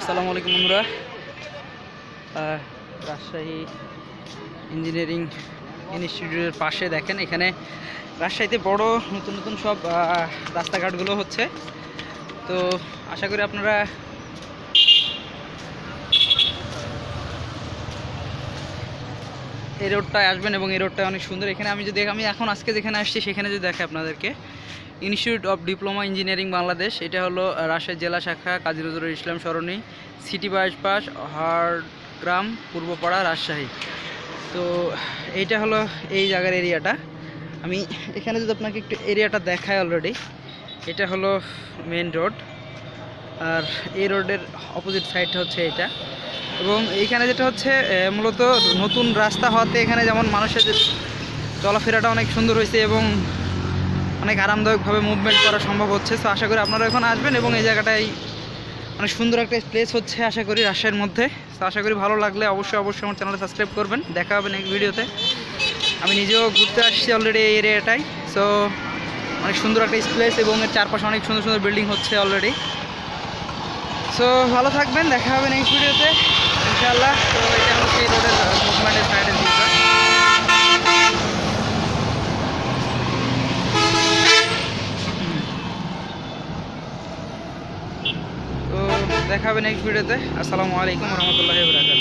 আসসালামু আলাইকুম বন্ধুরা। রাজশাহী ইঞ্জিনিয়ারিং ইনস্টিটিউটের পাশে দেখেন, এখানে রাজশাহীতে বড় নতুন নতুন সব রাস্তাঘাটগুলো হচ্ছে। তো আশা করি আপনারা এই রোডটায় আসবেন এবং এই রোডটা অনেক সুন্দর। এখানে আমি এখন আজকে যেখানে আসছি সেখানে যদি দেখে আপনাদেরকে institute of diploma engineering Bangladesh, এটা হলো রাজশাহী জেলা শাখা, কাজী নজরুল ইসলাম সরণি, সিটি বাইপাস, হাড়গ্রাম, পূর্বপাড়া, রাজশাহী। তো এইটা হলো এই জায়গার এরিয়াটা। আমি এখানে যদি আপনাকে একটু এরিয়াটা দেখাই, অলরেডি এটা হলো মেন রোড, আর এই রোডের অপোজিট সাইডটা হচ্ছে এটা। এবং এইখানে যেটা হচ্ছে মূলত নতুন রাস্তা হওয়াতে এখানে যেমন মানুষের চলাফেরাটা অনেক সুন্দর হয়েছে এবং অনেক আরামদায়কভাবে মুভমেন্ট করা সম্ভব হচ্ছে। তো আশা করি আপনারা এখন আসবেন এবং এই জায়গাটাই অনেক সুন্দর একটা প্লেস হচ্ছে আশা করি রাজশাহীর মধ্যে। তো আশা করি ভালো লাগলে অবশ্যই আমার চ্যানেলটা সাবস্ক্রাইব করবেন। দেখা হবে নেক্সট ভিডিওতে। আমি নিজেও ঘুরতে আসছি অলরেডি এই এরিয়াটাই। সো অনেক সুন্দর একটা প্লেস এবং এর চারপাশে অনেক সুন্দর সুন্দর বিল্ডিং হচ্ছে অলরেডি। সো ভালো থাকবেন, দেখা হবে নেক্সট ভিডিওতে ইনশাআল্লাহ। তো এটা হচ্ছে এই রোডের মুভমেন্টের সাইডের দিকটা। তো দেখা হবে নেক্সট ভিডিওতে। আসসালামু আলাইকুম রহমতুল্লাহি ওয়া বারাকাতুহু।